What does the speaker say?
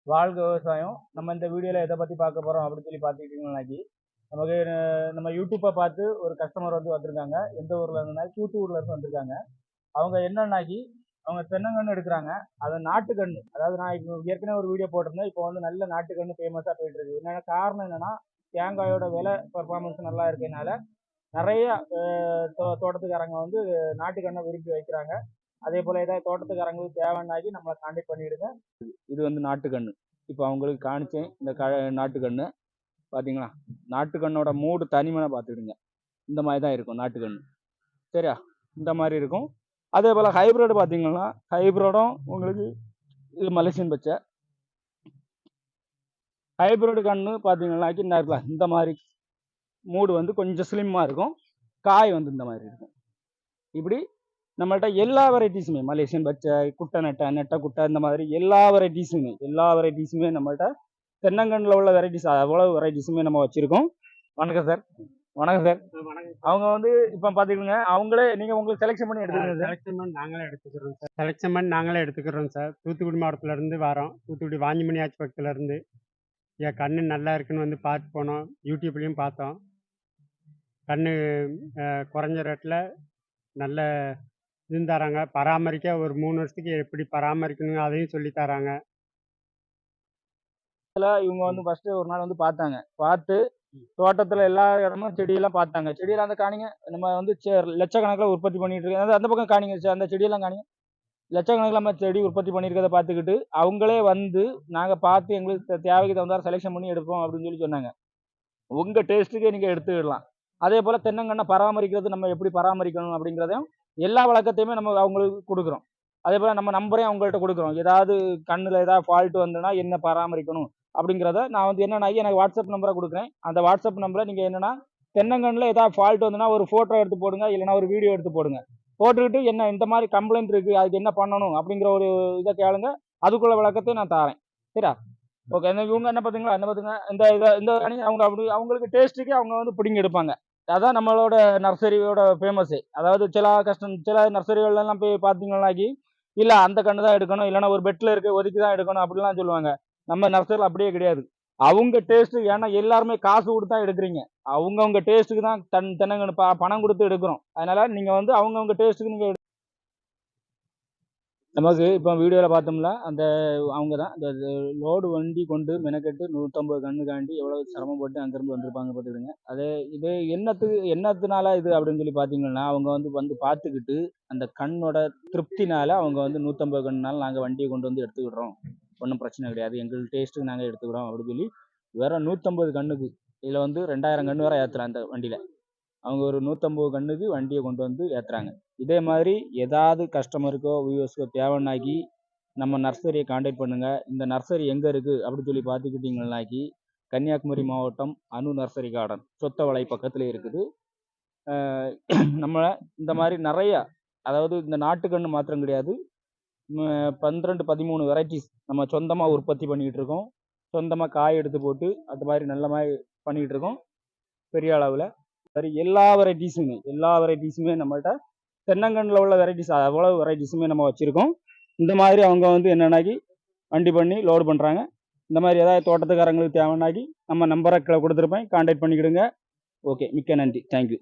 வாழ்க விவசாயம். நம்ம இந்த வீடியோல எதை பத்தி பார்க்க போறோம் அப்படின்னு சொல்லி பார்த்துக்கிட்டீங்கன்னாக்கி, நமக்கு நம்ம யூடியூப்பை பார்த்து ஒரு கஸ்டமர் வந்து வந்திருக்காங்க. எந்த ஊர்ல இருந்துன்னா தூத்துக்குடியில இருந்து வந்திருக்காங்க. அவங்க என்னன்னாக்கி அவங்க தென்னங்கன்று எடுக்கிறாங்க. அது நாட்டுக்கன்று. அதாவது நான் இப்போ ஏற்கனவே ஒரு வீடியோ போட்டிருந்தேன். இப்போ வந்து நல்ல நாட்டுக்கன்று ஃபேமஸா போயிட்டு இருக்கு. என்னன்னா காரணம் என்னன்னா தேங்காயோட விலை பெர்ஃபார்மன்ஸ் நல்லா இருக்கனால நிறைய தோட்டத்துக்காரங்க வந்து நாட்டுக்கண்ணை விரும்பி வைக்கிறாங்க. அதே போல ஏதாவது தோட்டத்துக்காரங்களுக்கு தேவைன்னாக்கி நம்மளை கான்டாக்ட் பண்ணிடுங்க. இது வந்து நாட்டுக்கண்ணு. இப்போ அவங்களுக்கு காணிச்சேன் இந்த நாட்டுக்கண்ணு பார்த்தீங்களா? நாட்டுக்கண்ணோட மூடு தனிமனை பார்த்துடுங்க. இந்த மாதிரி தான் இருக்கும் நாட்டுக்கண்ணு. சரியா? இந்த மாதிரி இருக்கும். அதே போல் ஹைப்ரிட் பார்த்தீங்கன்னா ஹைப்ரிடும் உங்களுக்கு இது மலேசியன் பச்சை. ஹைப்ரிட் கண்ணு பார்த்தீங்கன்னாக்கி இந்த மாதிரி மூடு வந்து கொஞ்சம் ஸ்லிம்மாக இருக்கும். காய் வந்து இந்த மாதிரி இருக்கும். இப்படி நம்மள்ட்ட எல்லா வெரைட்டிஸுமே மலேசியன் பச்சை, குட்டை நெட்டை குட்டை இந்த மாதிரி எல்லா வெரைட்டிஸுமே நம்மள்ட்ட தென்னங்கன்றில் உள்ள வெரைட்டிஸ் அவ்வளோ வெரைட்டிஸுமே நம்ம வச்சுருக்கோம். வணக்கம் சார். வணக்கம் சார். அவங்க வந்து இப்போ பார்த்துக்கோங்க, அவங்களே நீங்கள் உங்களுக்கு செலெக்ஷன் பண்ணி எடுத்துக்கிறோம். செலெக்ஷன் பண்ணி நாங்களே எடுத்துக்கிறோம் சார். செலெக்ஷன் பண்ணி நாங்களே எடுத்துக்கிறோம் சார். தூத்துக்குடி மாவட்டத்திலேருந்து வரோம். தூத்துக்குடி வாஞ்சிமணி ஆச்சி பக்கத்துலேருந்து. என் கண்ணு நல்லா இருக்குன்னு வந்து பார்த்து போனோம். யூடியூப்லேயும் பார்த்தோம். கண்ணு குறைஞ்ச ரேட்டில் நல்ல இதுன்னு தராங்க. பராமரிக்க ஒரு 3 வருஷத்துக்கு எப்படி பராமரிக்கணுங்க அதையும் சொல்லி தராங்க. இவங்க வந்து ஃபர்ஸ்ட் ஒரு நாள் வந்து பார்த்தாங்க. பார்த்து தோட்டத்தில் எல்லா இடமும் செடியெல்லாம் பார்த்தாங்க. செடியெல்லாம் அந்த காணிங்க நம்ம வந்து லட்சக்கணக்கில் உற்பத்தி பண்ணிட்டு இருக்கோம். அந்த பக்கம் காணிங்க அந்த செடியெல்லாம் காணிங்க லட்சக்கணக்கில் நம்ம செடி உற்பத்தி பண்ணியிருக்கிறத பார்த்துக்கிட்டு அவங்களே வந்து நாங்கள் பார்த்து எங்களுக்கு தேவைக்கு தகுந்தார செலெக்ஷன் பண்ணி எடுப்போம் அப்படின்னு சொல்லி சொன்னாங்க. உங்கள் டேஸ்ட்டுக்கே நீங்கள் எடுத்துக்கிடலாம். அதே போல் தென்னங்கண்ணை பராமரிக்கிறது நம்ம எப்படி பராமரிக்கணும் அப்படிங்கிறதையும் எல்லா வழக்கத்தையுமே நம்ம அவங்களுக்கு கொடுக்குறோம். அதே போல் நம்ம நம்பரையும் அவங்கள்ட்ட கொடுக்குறோம். ஏதாவது கண்ணில் ஏதாவது ஃபால்ட்டு வந்துன்னா என்ன பராமரிக்கணும் அப்படிங்கிறத நான் வந்து என்னென்னா எனக்கு வாட்ஸ்அப் நம்பரை கொடுக்குறேன். அந்த வாட்ஸ்அப் நம்பரை நீங்கள் என்னென்னா தென்னங்கண்ணில் ஏதாவது ஃபால்ட் வந்துன்னா ஒரு ஃபோட்டோ எடுத்து போடுங்க, இல்லைனா ஒரு வீடியோ எடுத்து போடுங்க. போட்டுக்கிட்டு என்ன இந்த மாதிரி கம்ப்ளைண்ட் இருக்குது, அதுக்கு என்ன பண்ணணும் அப்படிங்கிற ஒரு இதை கேளுங்க. அதுக்குள்ள விளக்கத்தையும் நான் தரேன். சரியா? ஓகே. இவங்க என்ன பார்த்தீங்களா இந்த இந்த அவங்க அப்படி அவங்களுக்கு டேஸ்ட்டுக்கு அவங்க வந்து பிடிங்கி எடுப்பாங்க. அதான் நம்மளோட நர்சரியோட ஃபேமஸே. அதாவது சில நர்சரிகள்லாம் போய் பார்த்தீங்கன்னாக்கி இல்லை அந்த கன்று தான் எடுக்கணும், இல்லைன்னா ஒரு பெட்டில் இருக்க ஒதுக்கி தான் எடுக்கணும் அப்படிலாம் சொல்லுவாங்க. நம்ம நர்சரியில் அப்படியே கிடையாது. அவங்க டேஸ்ட்டு, ஏன்னா எல்லாருமே காசு கொடுத்து தான் எடுக்கிறீங்க. அவங்கவுங்க டேஸ்ட்டுக்கு தான் தென்னங்கன்று பணம் கொடுத்து எடுக்கிறோம். அதனால நீங்கள் வந்து அவங்கவுங்க டேஸ்ட்டுக்கு நீங்கள் நமக்கு இப்போ வீடியோவில் பார்த்தோம்ல அந்த அவங்க தான் இந்த லோடு வண்டி கொண்டு மெனக்கெட்டு 150 கண்ணுக்காண்டி எவ்வளோ சிரமப்பட்டு அங்கேருந்து வந்திருப்பாங்க பார்த்துக்கிடுங்க. இது என்னத்தினால இது அப்படின்னு சொல்லி பார்த்தீங்கன்னா அவங்க வந்து பார்த்துக்கிட்டு அந்த கண்ணோட திருப்தினால அவங்க வந்து 150 கண்ணுனால நாங்கள் வண்டியை கொண்டு வந்து எடுத்துக்கிடுறோம், ஒன்றும் பிரச்சனை கிடையாது, எங்கள் டேஸ்ட்டுக்கு நாங்கள் எடுத்துக்கிறோம் அப்படின்னு சொல்லி வேற 150 கண்ணுக்கு இதில் வந்து 2000 கன்று வரை ஏற்றலாம் அந்த வண்டியில். அவங்க ஒரு 150 கண்ணுக்கு வண்டியை கொண்டு வந்து ஏற்றுறாங்க. இதே மாதிரி ஏதாவது கஸ்டமருக்கோ வியூவர்ஸ்க்கோ தேவைன்னாக்கி நம்ம நர்சரியை கான்டாக்ட் பண்ணுங்கள். இந்த நர்சரி எங்கே இருக்குது அப்படின்னு சொல்லி பார்த்துக்கிட்டிங்கன்னாக்கி கன்னியாகுமரி மாவட்டம் அணு நர்சரி கார்டன் சொத்தவளை பக்கத்தில் இருக்குது. நம்ம இந்த மாதிரி நிறையா, அதாவது இந்த நாட்டுக்கன்று மாத்திரம் கிடையாது, 12 13 வெரைட்டிஸ் நம்ம சொந்தமாக உற்பத்தி பண்ணிக்கிட்டு இருக்கோம். சொந்தமாக காய் எடுத்து போட்டு அந்த மாதிரி நல்ல மாதிரி பண்ணிக்கிட்டு இருக்கோம் பெரிய அளவில். சரி, எல்லா வெரைட்டிஸுமே நம்மள்ட்ட தென்னங்கன்றில் உள்ள வெரைட்டிஸ் அவ்வளோ வெரைட்டிஸுமே நம்ம வச்சுருக்கோம். இந்த மாதிரி அவங்க வந்து என்னன்னாக்கி வண்டி பண்ணி லோடு பண்ணுறாங்க. இந்த மாதிரி ஏதாவது தோட்டத்துக்காரங்களுக்கு தேவைன்னாக்கி நம்ம நம்பரை கொடுத்துருப்பேன், கான்டாக்ட் பண்ணிக்கிடுங்க. ஓகே, மிக்க நன்றி, தேங்க்யூ.